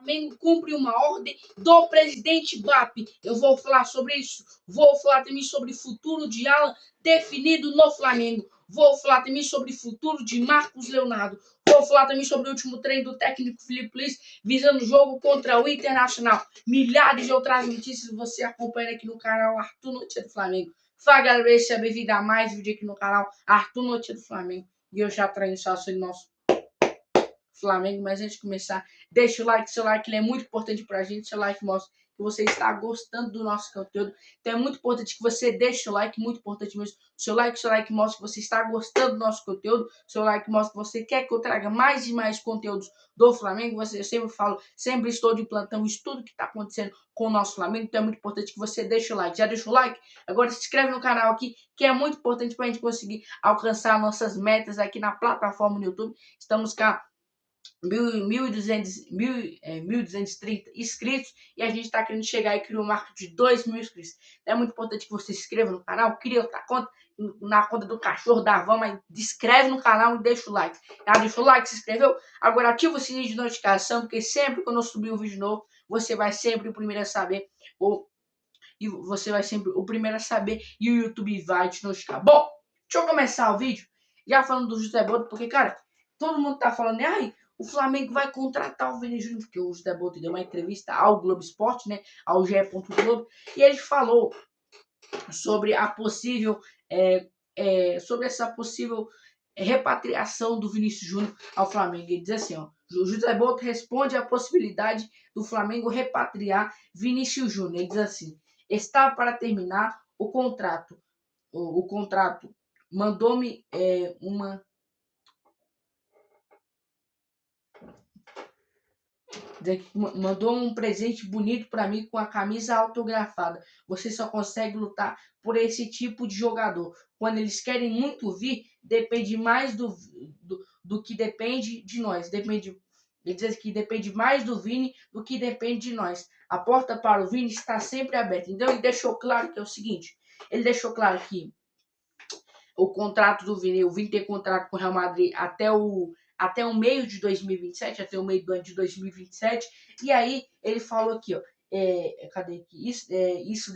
Flamengo cumpre uma ordem do presidente BAP. Eu vou falar sobre isso. Vou falar também sobre o futuro de Alan definido no Flamengo. Vou falar também sobre o futuro de Marcos Leonardo. Vou falar também sobre o último treino do técnico Felipe Luiz visando o jogo contra o Internacional. Milhares de outras notícias você acompanha aqui no canal Arthur Notícia do Flamengo. Fala galera, seja bem-vindo a mais um vídeo aqui no canal Arthur Notícia do Flamengo. E eu já trago só sobre o nosso Flamengo, mas antes de começar, deixa o like, seu like ele é muito importante pra gente, seu like mostra que você está gostando do nosso conteúdo, então é muito importante que você deixe o like, muito importante mesmo, seu like mostra que você está gostando do nosso conteúdo, seu like mostra que você quer que eu traga mais e mais conteúdos do Flamengo, eu sempre falo, sempre estou de plantão, estudo que está acontecendo com o nosso Flamengo, então é muito importante que você deixe o like, já deixa o like? Agora se inscreve no canal aqui, que é muito importante pra gente conseguir alcançar nossas metas aqui na plataforma no YouTube, estamos com 1.230 inscritos e a gente está querendo chegar e criar um marco de 2.000 inscritos. É muito importante que você se inscreva no canal, crie outra conta, na conta do cachorro da Van, mas inscreve no canal e deixa o like. Já deixou o like, se inscreveu? Agora ativa o sininho de notificação, porque sempre quando eu subir um vídeo novo, você vai sempre o primeiro a saber, e você vai sempre o primeiro a saber e o YouTube vai te notificar. Bom, deixa eu começar o vídeo já falando do José Boto, porque, cara, todo mundo tá falando, ai, o Flamengo vai contratar o Vini Júnior, porque o José Boto deu uma entrevista ao Globo Esporte, né, ao GE. Globo, e ele falou sobre a possível, sobre essa possível repatriação do Vinícius Júnior ao Flamengo. Ele diz assim, ó, o José Boto responde à possibilidade do Flamengo repatriar Vinícius Júnior. Ele diz assim, está para terminar o contrato. O contrato mandou-me mandou um presente bonito para mim com a camisa autografada. Você só consegue lutar por esse tipo de jogador. Quando eles querem muito vir, depende mais do que depende de nós. Ele diz que depende mais do Vini do que depende de nós. A porta para o Vini está sempre aberta. Então ele deixou claro que é o seguinte. Ele deixou claro que o contrato do Vini, o Vini tem contrato com o Real Madrid até o meio de 2027, até o meio do ano de 2027, e aí ele falou aqui, ó, cadê aqui? Isso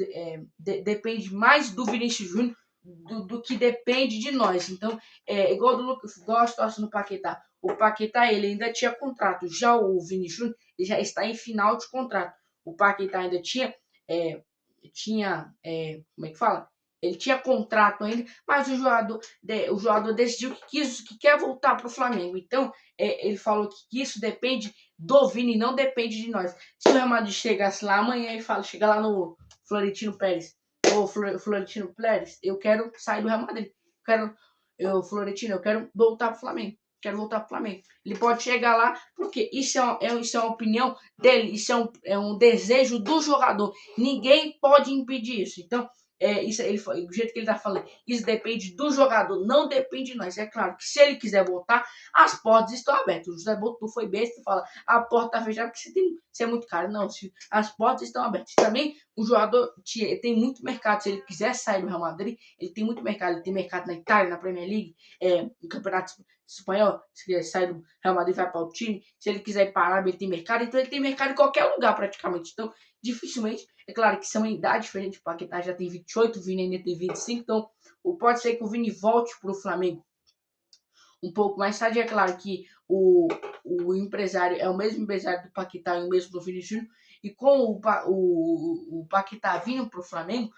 depende mais do Vinícius Júnior do que depende de nós. Então, igual do Lucas, igual a situação do Paquetá. O Paquetá, ele ainda tinha contrato, já o Vinícius Júnior, ele já está em final de contrato. O Paquetá ainda tinha, como é que fala? Ele tinha contrato ainda, mas o jogador decidiu que quer voltar para o Flamengo. Então, ele falou que isso depende do Vini, não depende de nós. Se o Real Madrid chegasse lá amanhã e chega lá no Florentino Pérez, ou Florentino Pérez, eu quero sair do Real Madrid. Florentino, eu quero voltar para o Flamengo. Quero voltar para o Flamengo. Ele pode chegar lá, porque isso é uma opinião dele, isso é um desejo do jogador. Ninguém pode impedir isso. Então, isso, do jeito que ele tá falando, isso depende do jogador, não depende de nós. É claro que se ele quiser voltar, as portas estão abertas. O José Boto foi besta e fala, a porta está fechada porque você é muito caro. Não, as portas estão abertas. Também o jogador tem muito mercado. Se ele quiser sair do Real Madrid, ele tem muito mercado. Ele tem mercado na Itália, na Premier League, no Campeonato Espanhol. Se ele sair do Real Madrid, vai para o time. Se ele quiser ir para a Arábia, ele tem mercado. Então ele tem mercado em qualquer lugar praticamente. Então, dificilmente. É claro que são em idade diferente, o Paquetá já tem 28, o Vini ainda tem 25, então pode ser que o Vini volte para o Flamengo um pouco mais tarde. É claro que o empresário é o mesmo empresário do Paquetá e o mesmo do Vini Júnior, e com o Paquetá vindo para o Flamengo,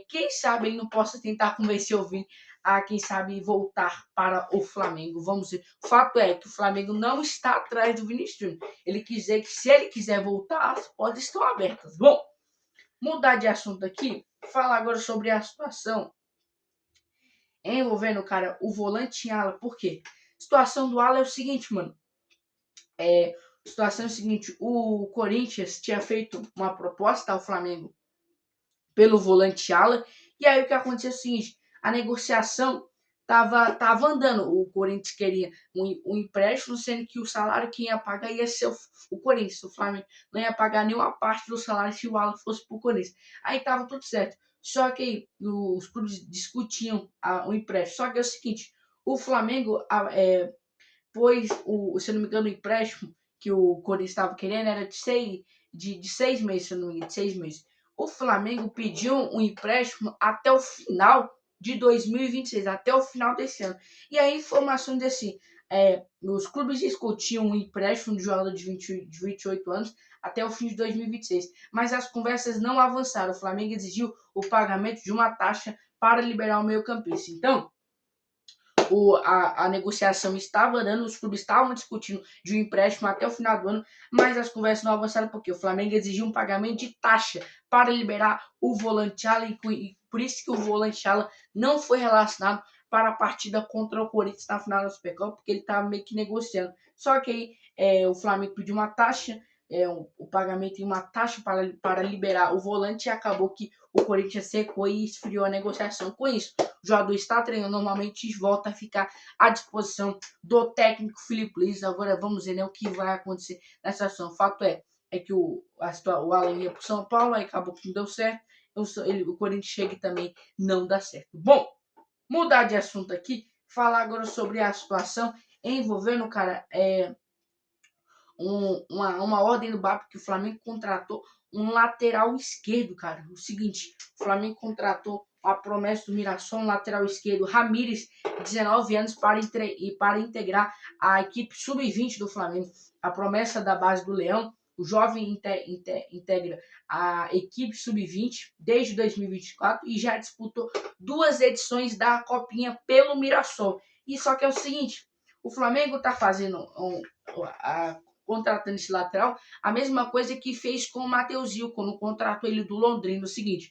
quem sabe ele não possa tentar convencer o Vini a, quem sabe, voltar para o Flamengo. Vamos ver. O fato é que o Flamengo não está atrás do Vini Júnior. Ele quiser que, se ele quiser voltar, as portas estão abertas. Bom, mudar de assunto aqui, falar agora sobre a situação envolvendo, cara, o volante Ala. Por quê? A situação do Ala é o seguinte, mano. A situação é o seguinte, o Corinthians tinha feito uma proposta ao Flamengo pelo volante Ala, e aí o que aconteceu é o seguinte, a negociação tava andando. O Corinthians queria um empréstimo, sendo que o salário que ia pagar ia ser o Corinthians. O Flamengo não ia pagar nenhuma parte do salário se o Alan fosse pro Corinthians. Aí tava tudo certo. Só que os clubes discutiam o empréstimo. Só que é o seguinte, o Flamengo pôs, se eu não me engano, o empréstimo que o Corinthians estava querendo era de 6 meses, se eu não me engano, de 6 meses. O Flamengo pediu um empréstimo até o final de 2026, até o final desse ano. E a informação desse, os clubes discutiam um empréstimo de jogador de 28 anos até o fim de 2026, mas as conversas não avançaram. O Flamengo exigiu o pagamento de uma taxa para liberar o meio-campista. Então, a negociação estava andando, os clubes estavam discutindo de um empréstimo até o final do ano, mas as conversas não avançaram porque o Flamengo exigiu um pagamento de taxa para liberar o volante Alan, e por isso que o volante Alan não foi relacionado para a partida contra o Corinthians na final da Supercopa, porque ele estava meio que negociando. Só que aí o Flamengo pediu uma taxa, o pagamento em uma taxa para liberar o volante, e acabou que o Corinthians secou e esfriou a negociação. Com isso, o jogador está treinando normalmente e volta a ficar à disposição do técnico Felipe Luiz. Agora vamos ver, né, o que vai acontecer nessa situação. O fato é que o Alan ia para o São Paulo, aí acabou que não deu certo. O Corinthians chega e também não dá certo. Bom, mudar de assunto aqui, falar agora sobre a situação envolvendo, cara, uma ordem do BAP que o Flamengo contratou um lateral esquerdo, cara. O seguinte, o Flamengo contratou a promessa do Mirassol, um lateral esquerdo, Ramírez, 19 anos, para integrar a equipe sub-20 do Flamengo. A promessa da base do Leão, o jovem integra a equipe sub-20 desde 2024 e já disputou 2 edições da Copinha pelo Mirassol. E só que é o seguinte, o Flamengo está fazendo contratando esse lateral, a mesma coisa que fez com o Mateuzinho, quando contratou ele do Londrina. O seguinte,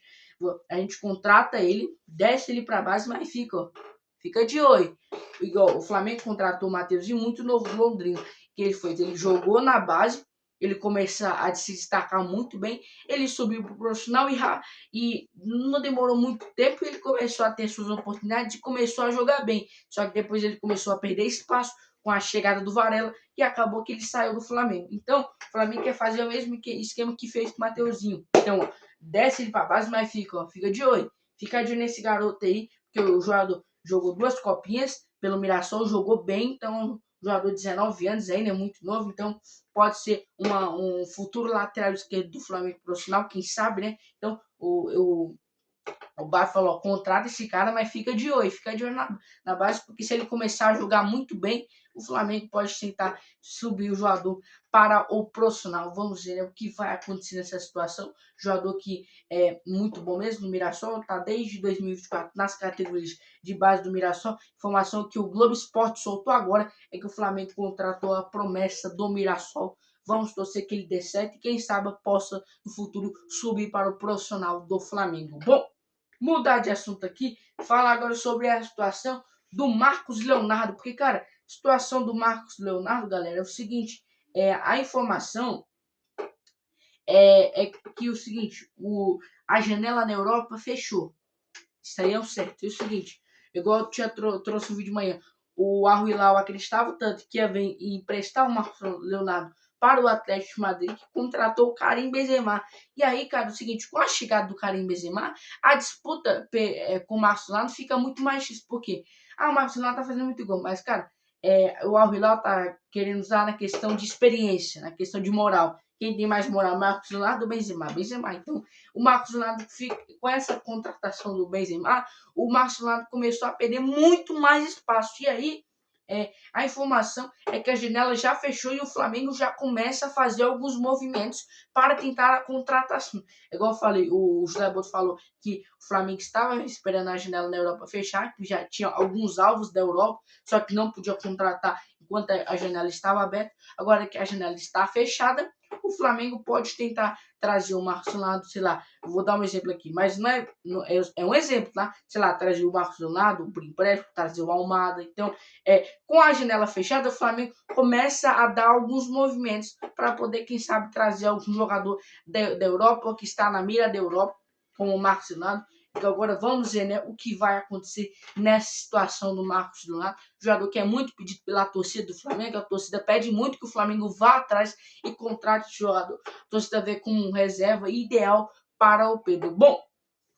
a gente contrata ele, desce ele para base, mas fica de olho. Igual o Flamengo contratou o Mateuzinho muito novo do Londrina. Que ele fez? Ele jogou na base, ele começou a se destacar muito bem, ele subiu para o profissional e não demorou muito tempo, ele começou a ter suas oportunidades e começou a jogar bem. Só que depois ele começou a perder espaço com a chegada do Varela e acabou que ele saiu do Flamengo. Então, o Flamengo quer fazer o mesmo esquema que fez com o Mateuzinho. Então, desce ele para base, mas fica de olho. Fica de olho nesse garoto aí, porque o jogador jogou 2 copinhas pelo Mirassol, jogou bem, então jogador de 19 anos ainda é muito novo, então pode ser um futuro lateral esquerdo do Flamengo profissional, quem sabe, né? Então, o Bafo falou, contrata esse cara, mas fica de olho na base, porque se ele começar a jogar muito bem, o Flamengo pode tentar subir o jogador para o profissional. Vamos ver, né, o que vai acontecer nessa situação. Jogador que é muito bom mesmo, no Mirassol, está desde 2024 nas categorias de base do Mirassol. Informação que o Globo Esporte soltou agora é que o Flamengo contratou a promessa do Mirassol. Vamos torcer que ele dê certo e quem sabe possa no futuro subir para o profissional do Flamengo. Bom, mudar de assunto aqui, falar agora sobre a situação do Marcos Leonardo, porque, cara, a situação do Marcos Leonardo, galera, é o seguinte, a informação é que o seguinte, a janela na Europa fechou, isso aí é o certo, é o seguinte, igual eu tinha trouxe um vídeo de manhã, o Al Hilal acreditava tanto que ia vir emprestar o Marcos Leonardo para o Atlético de Madrid, que contratou o Karim Benzema. E aí, cara, o seguinte, com a chegada do Karim Benzema, a disputa com o Marcos Leonardo fica muito mais difícil. Por quê? O Marcos Leonardo tá fazendo muito gol, mas, cara, o Al Hilal tá querendo usar na questão de experiência, na questão de moral. Quem tem mais moral, Marcos Leonardo ou Benzema? Benzema. Então, o Marcos Leonardo fica com essa contratação do Benzema, o Marcos Leonardo começou a perder muito mais espaço. E aí, a informação é que a janela já fechou e o Flamengo já começa a fazer alguns movimentos para tentar a contratação. Igual eu falei, o José Boto falou que o Flamengo estava esperando a janela na Europa fechar, que já tinha alguns alvos da Europa, só que não podia contratar enquanto a janela estava aberta. Agora que a janela está fechada, o Flamengo pode tentar trazer o Marcos Leonardo, sei lá, eu vou dar um exemplo aqui, mas é um exemplo, tá? Sei lá, trazer o Marcos Leonardo por empréstimo, trazer o Almada. Então, com a janela fechada, o Flamengo começa a dar alguns movimentos para poder, quem sabe, trazer algum jogador da Europa, ou que está na mira da Europa, como o Marcos Leonardo. Então agora vamos ver, né, o que vai acontecer nessa situação do Marcos Leonardo, jogador que é muito pedido pela torcida do Flamengo. A torcida pede muito que o Flamengo vá atrás e contrate o jogador. A torcida vê como reserva ideal para o Pedro. Bom,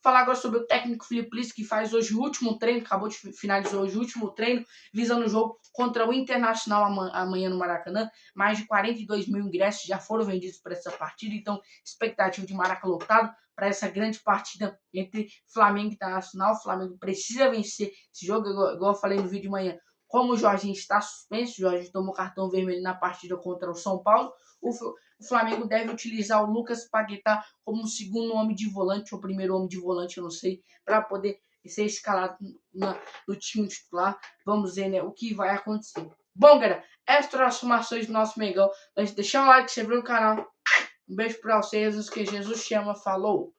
Falar agora sobre o técnico Felipe Luiz, que faz hoje o último treino, acabou de finalizar hoje o último treino, visando o jogo contra o Internacional amanhã no Maracanã. Mais de 42 mil ingressos já foram vendidos para essa partida, então expectativa de Maracanã lotado para essa grande partida entre Flamengo e Internacional. O Flamengo precisa vencer esse jogo, igual eu falei no vídeo de manhã. Como o Jorginho está suspenso, o Jorginho tomou cartão vermelho na partida contra o São Paulo, o Flamengo deve utilizar o Lucas Paquetá como segundo homem de volante, ou primeiro homem de volante, eu não sei, para poder ser escalado no time titular. Vamos ver, né, o que vai acontecer. Bom, galera, essas foram as formações do nosso Mengão. Deixa um like, se inscrever no canal. Um beijo para vocês, que Jesus chama. Falou!